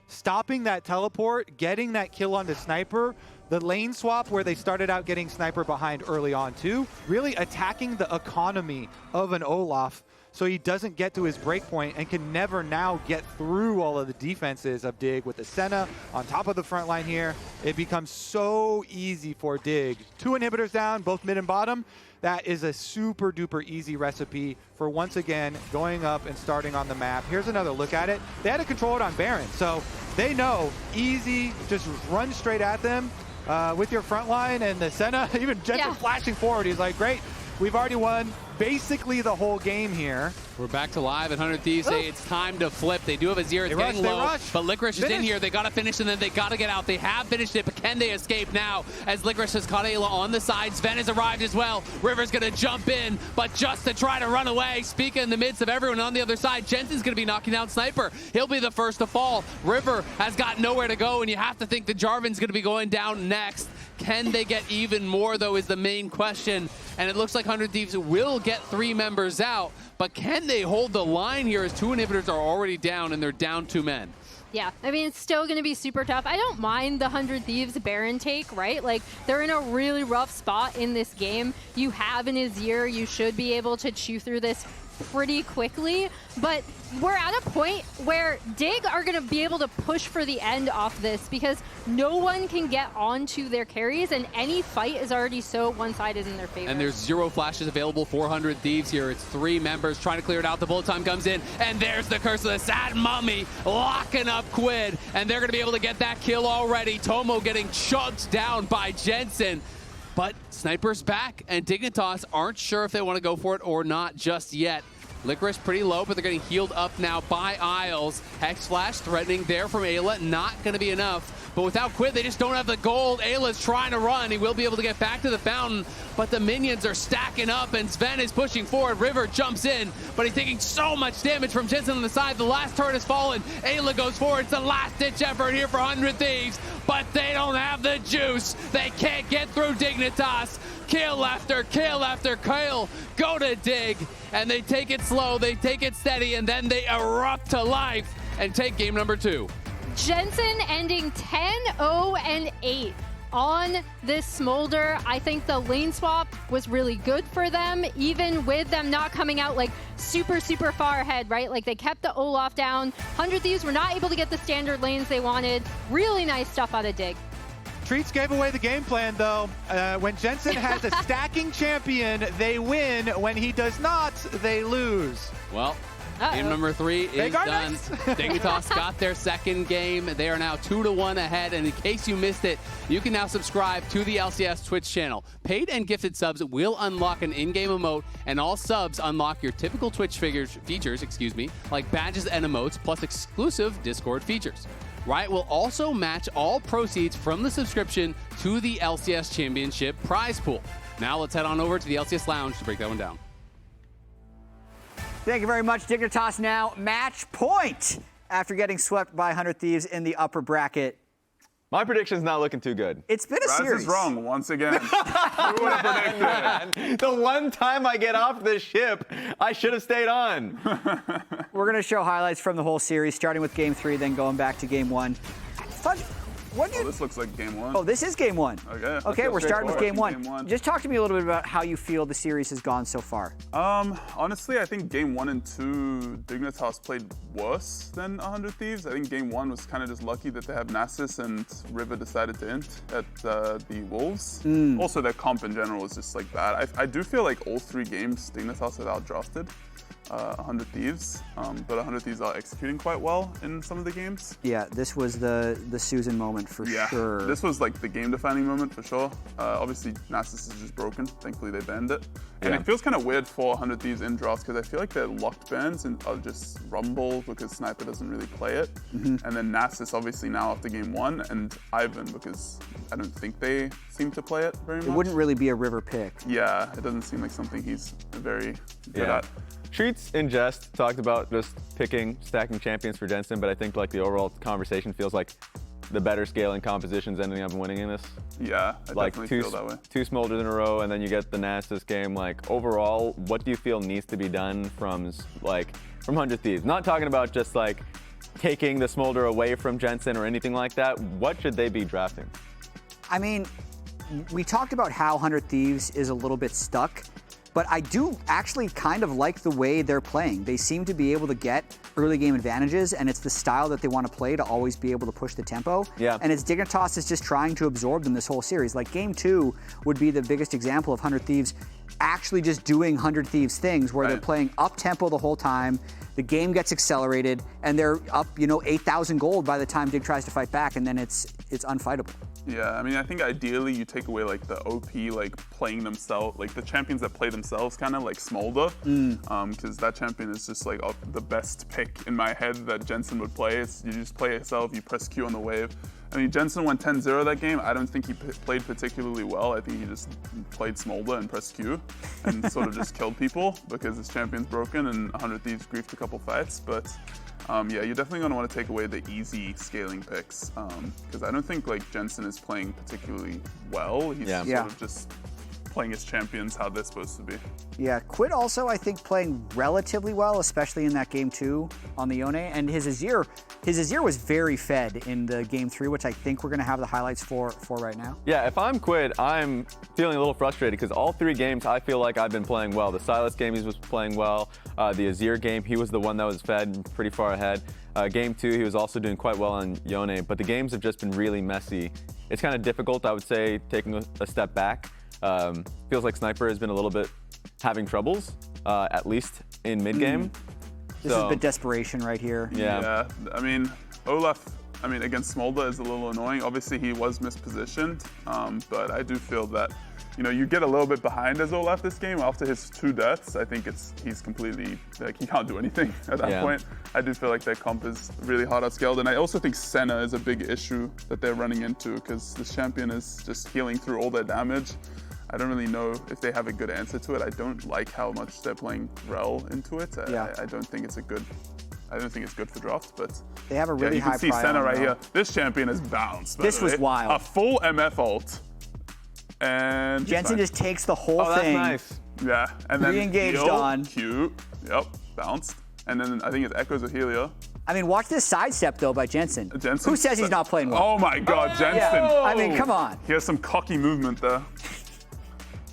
Stopping that teleport, getting that kill onto Sniper, the lane swap where they started out getting Sniper behind early on too, really attacking the economy of an Olaf so he doesn't get to his breakpoint and can never now get through all of the defenses of Dig with the Senna on top of the front line here. It becomes so easy for Dig. 2 inhibitors down, both mid and bottom. That is a super duper easy recipe for once again going up and starting on the map. Here's another look at it. They had to control it on Baron, so they know easy, just run straight at them with your front line, and the Senna, even Jensen flashing forward. He's like, great, we've already won basically the whole game here. We're back to live, and 100 Thieves say it's time to flip. They do have Azir, it's getting low, but Licorice is in here. They gotta finish, and then they gotta get out. They have finished it, but can they escape now? As Licorice has caught Eyla on the side, Zven has arrived as well. River's gonna jump in, but just to try to run away. Spica in the midst of everyone on the other side. Jensen's gonna be knocking down Sniper. He'll be the first to fall. River has got nowhere to go, and you have to think that Jarvan's gonna be going down next. Can they get even more, though, is the main question. And it looks like 100 Thieves will get 3 members out, but can they hold the line here as 2 inhibitors are already down and they're down 2 men? Yeah, I mean, it's still going to be super tough. I don't mind the 100 Thieves Baron take, right? Like, they're in a really rough spot in this game. You have an Azir. You should be able to chew through this pretty quickly, but we're at a point where Dig are going to be able to push for the end off this because no one can get onto their carries, and any fight is already so one-sided in their favor. And there's 0 flashes available for 100 Thieves here. It's 3 members trying to clear it out. The bullet time comes in, and there's the curse of the sad mummy locking up Quid, and they're going to be able to get that kill already. Tomo getting chugged down by Jensen. But Sniper's back, and Dignitas aren't sure if they want to go for it or not just yet. Licorice pretty low, but they're getting healed up now by Isles. Hex Flash threatening there from Eyla, not going to be enough. But without Quid, they just don't have the gold. Ayla's trying to run. He will be able to get back to the fountain, but the minions are stacking up, and Zven is pushing forward. River jumps in, but he's taking so much damage from Jensen on the side. The last turret has fallen. Eyla goes forward. It's a last-ditch effort here for 100 Thieves, but they don't have the juice. They can't get through Dignitas. Kill after kill go to Dig, and they take it slow, they take it steady, and then they erupt to life and take game number 2. Jensen ending 10-0-8 on this Smolder. I think the lane swap was really good for them, even with them not coming out like super far ahead, right? Like, they kept the Olaf down. 100 Thieves were not able to get the standard lanes they wanted. Really nice stuff out of Dig. Treats gave away the game plan, though. When Jensen has a stacking champion, they win. When he does not, they lose. Well, game number 3 is done. Dignitas got their second game. They are now 2-1 ahead. And in case you missed it, you can now subscribe to the LCS Twitch channel. Paid and gifted subs will unlock an in-game emote, and all subs unlock your typical Twitch features, like badges and emotes, plus exclusive Discord features. Riot will also match all proceeds from the subscription to the LCS Championship prize pool. Now let's head on over to the LCS Lounge to break that one down. Thank you very much, Dignitas. Now, match point after getting swept by 100 Thieves in the upper bracket. My prediction's not looking too good. It's been a Raz series. is wrong once again. Who would have predicted it? The one time I get off this ship, I should have stayed on. We're going to show highlights from the whole series, starting with Game 3, then going back to Game 1. This looks like Game 1. Oh, this is Game 1. Okay, we're starting with Game 1. Just talk to me a little bit about how you feel the series has gone so far. Honestly, I think Game 1 and 2, Dignitas played worse than 100 Thieves. I think Game 1 was kind of just lucky that they have Nasus and River decided to int at the Wolves. Also, their comp in general is just like bad. I do feel like all 3 games Dignitas have outdrafted 100 Thieves, but 100 Thieves are executing quite well in some of the games. Yeah, this was the Susan moment for sure. This was like the game-defining moment for sure. Obviously, Nasus is just broken. Thankfully, they banned it. And it feels kind of weird for 100 Thieves in drafts because I feel like their locked bans are just Rumble because Sniper doesn't really play it. And then Nasus, obviously, now after Game 1, and Ivan because I don't think they seem to play it very much. It wouldn't really be a River pick. Yeah, it doesn't seem like something he's very good at. Treats in jest talked about just picking, stacking champions for Jensen, but I think like the overall conversation feels like the better scaling compositions ending up winning in this. Yeah, I definitely feel that way. 2 Smolders in a row, and then you get the Nasus game. Like overall, what do you feel needs to be done from 100 Thieves? Not talking about just like taking the Smolder away from Jensen or anything like that. What should they be drafting? I mean, we talked about how 100 Thieves is a little bit stuck. But I do actually kind of like the way they're playing. They seem to be able to get early game advantages, and it's the style that they want to play to always be able to push the tempo. Yeah. And it's Dignitas is just trying to absorb them this whole series. Like Game 2 would be the biggest example of 100 Thieves actually just doing 100 Thieves things where they're playing up tempo the whole time. The game gets accelerated, and they're up, 8,000 gold by the time Dig tries to fight back, and then it's unfightable. Yeah, I mean, I think ideally you take away like the OP, like playing themselves, like the champions that play themselves, kind of like Smolder, because that champion is just like the best pick in my head that Jensen would play. You just play yourself, you press Q on the wave. I mean, Jensen went 10-0 that game. I don't think he played particularly well. I think he just played Smolder and pressed Q and sort of just killed people because his champion's broken and 100 Thieves griefed a couple fights. But yeah, you're definitely going to want to take away the easy scaling picks because I don't think like Jensen is playing particularly well. He's sort of just playing his champions how they're supposed to be. Yeah, Quid also, I think, playing relatively well, especially in that Game 2 on the Yone. And his Azir was very fed in the Game 3, which I think we're going to have the highlights for right now. Yeah, if I'm Quid, I'm feeling a little frustrated because all 3 games I feel like I've been playing well. The Silas game he was playing well. The Azir game, he was the one that was fed pretty far ahead. Game 2, he was also doing quite well on Yone, but the games have just been really messy. It's kind of difficult, I would say, taking a step back. Feels like Sniper has been a little bit having troubles, at least in mid-game. This is the desperation right here. Yeah, I mean, Olaf, against Smolder is a little annoying. Obviously, he was mispositioned, but I do feel that, you get a little bit behind as Olaf this game. After his 2 deaths, I think he's completely, he can't do anything at that point. I do feel like their comp is really hard outscaled, and I also think Senna is a big issue that they're running into because this champion is just healing through all their damage. I don't really know if they have a good answer to it. I don't like how much they're playing Rell into it. I don't think it's good for drafts, but they have a really high. You can see Senna right here. This champion is bounced. This was wild. A full MF ult, and Jensen just takes the whole thing. That's nice. Yeah, and then re-engaged heal, on. Q. Yep, bounced, and then I think it's Echoes of Helia. I mean, watch this sidestep though by Jensen. Jensen. Who says he's not playing well? Oh my God, Jensen. Yeah. I mean, come on. He has some cocky movement there.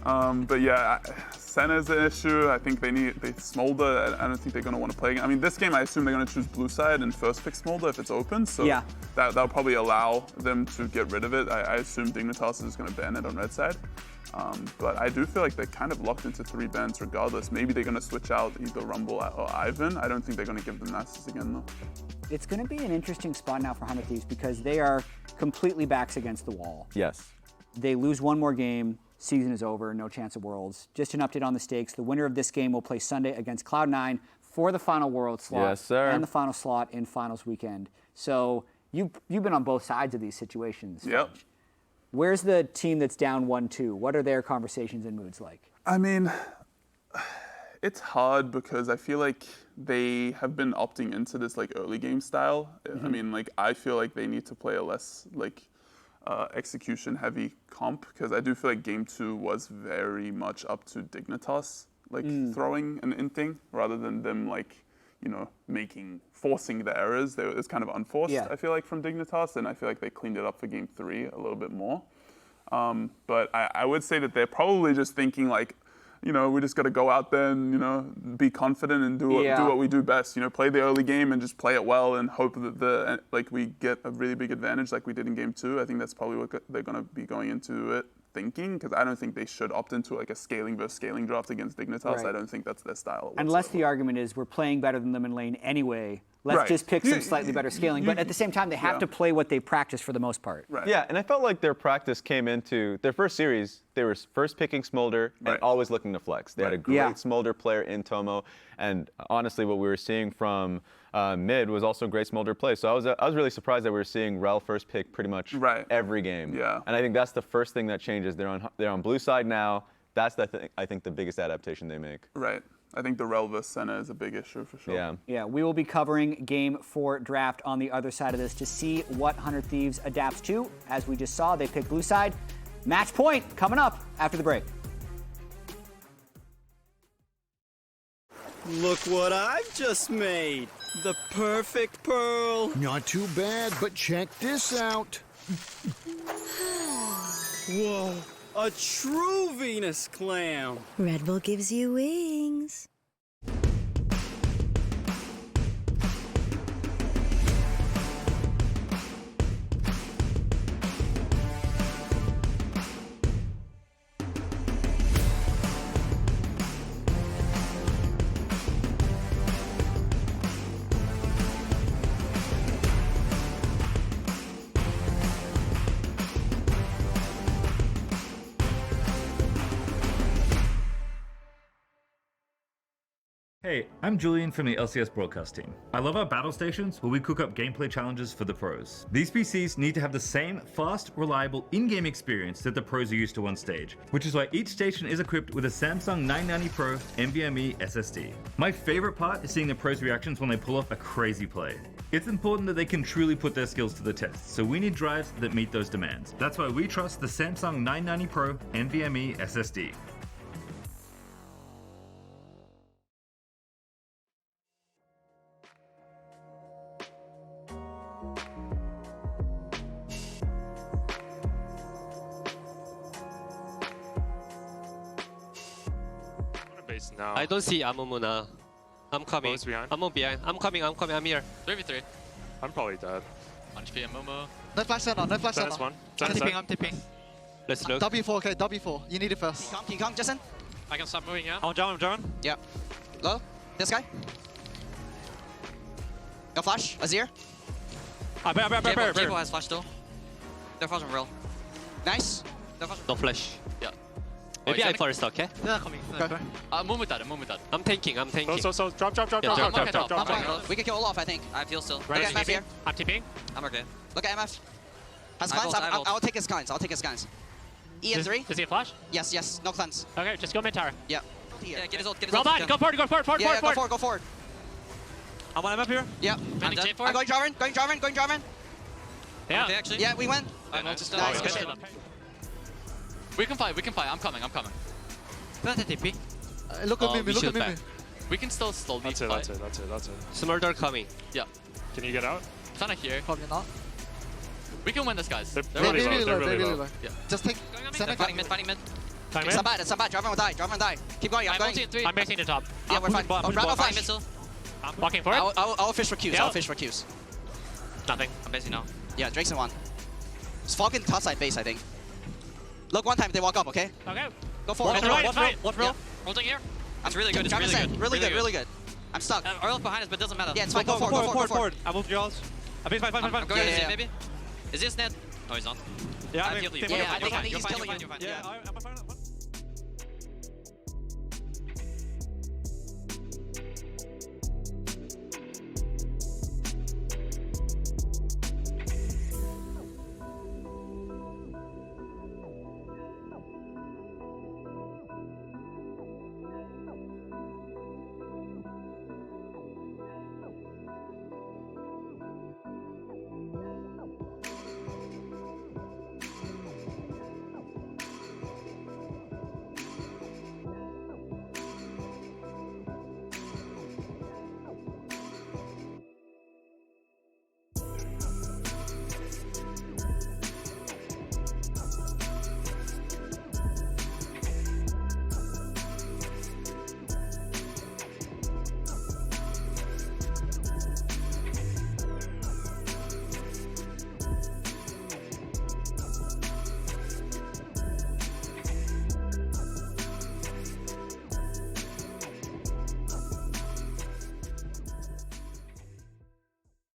But yeah, Senna's an issue. I think they Smolder. I don't think they're going to want to play. I mean, this game, I assume they're going to choose blue side and first pick Smolder if it's open. So that'll probably allow them to get rid of it. I assume Dignitas is going to ban it on red side. But I do feel like they're kind of locked into 3 bans regardless. Maybe they're going to switch out either Rumble or Ivan. I don't think they're going to give them Nasus again though. It's going to be an interesting spot now for 100 Thieves because they are completely backs against the wall. Yes. They lose 1 more game. Season is over, no chance of Worlds. Just an update on the stakes. The winner of this game will play Sunday against Cloud9 for the final World slot yes, sir. and the final slot in Finals weekend. So you've been on both sides of these situations. Yep. Fudge. Where's the team that's down 1-2? What are their conversations and moods like? I mean, it's hard because I feel like they have been opting into this like early game style. I mean, like I feel like they need to play a less like execution heavy comp because I do feel like game 2 was very much up to Dignitas like throwing an inting rather than them like, you know, forcing the errors. It's kind of unforced, I feel like, from Dignitas, and I feel like they cleaned it up for game 3 a little bit more. But I would say that they're probably just thinking like, you know, we just got to go out there and, you know, be confident and do what we do best. You know, play the early game and just play it well and hope that we get a really big advantage like we did in game 2. I think that's probably what they're going to be going into it thinking, because I don't think they should opt into like a scaling versus scaling draft against Dignitas. Right. I don't think that's their style whatsoever. Unless the argument is we're playing better than them in lane anyway. Let's just pick some slightly better scaling. But at the same time, they have to play what they practice for the most part. Right. Yeah, and I felt like their practice came into their first series. They were first picking Smolder and always looking to flex. They had a great Smolder player in Tomo, and honestly, what we were seeing from mid was also great Smolder play. So I was really surprised that we were seeing Rell first pick pretty much every game. Yeah. And I think that's the first thing that changes. They're on blue side now. That's I think the biggest adaptation they make. Right. I think the Rell vs Senna is a big issue for sure. Yeah. Yeah, we will be covering Game 4 draft on the other side of this to see what 100 Thieves adapts to. As we just saw, they picked blue side. Match point coming up after the break. Look what I've just made. The perfect pearl. Not too bad, but check this out. Whoa. A true Venus clam. Red Bull gives you wings. Hey, I'm Julian from the LCS broadcast team. I love our battle stations where we cook up gameplay challenges for the pros. These PCs need to have the same fast, reliable in-game experience that the pros are used to on stage, which is why each station is equipped with a Samsung 990 Pro NVMe SSD. My favorite part is seeing the pros' reactions when they pull off a crazy play. It's important that they can truly put their skills to the test, so we need drives that meet those demands. That's why we trust the Samsung 990 Pro NVMe SSD. Now. I don't see Amumu now. I'm coming. Amumu behind. I'm coming. I'm here. 3v3. I'm probably dead. 1 HP Amumu. No flash Senna. No flash Senna. I'm tipping. Let's look. W4, okay, W4. You need it first. Can you come, Jensen? I can start moving, yeah? I'm Jarvan. Yeah. Low. This guy. No flash. Azir. Jabo has flash still. No flash on Rell. Nice. No flash. Yeah. Maybe I first, okay? Yeah, coming. Okay. Move dead. I'm tanking. So drop. We can kill Olaf, I think. I feel still. Look at MF here. I'm tipping. I'm okay. Look at MF. Has cleanse? I'll take his cleanse. E and 3. Does he have flash? Yes. No cleanse. Okay, just go mid tower. Yeah. Yeah, get his ult. Go forward. Yeah, go forward. I'm on MF here. Yeah. I'm going Jarvan. Yeah. Okay, actually. Yeah, we win. Nice. We can fight. I'm coming. Plant a TP. Look at me. We can still slowly fight. That's it. Smolder coming. Yeah. Can you get out? Senna here. Probably not. We can win this, guys. They're really low. Yeah. Just take Senna. Fighting mid. It's not bad. Jarvan will die. Keep going. I'm going. I'm basing the top. Yeah, we're fine. Round flash. Missile. I'm walking for it. I'll fish for Qs. Nothing. I'm basing now. Yeah, Drake's in one. It's Falcon top side base, I think. Look one time if they walk up, okay? Okay. Go forward. What roll? Holding here. That's really good. Really good. I'm stuck. Orl's behind us, but it doesn't matter. Yeah, it's fine. Go forward. I moved yours. I'm going to see maybe. Is this net? No, he's not. Yeah, I think he's killing you. Yeah, I'm fine.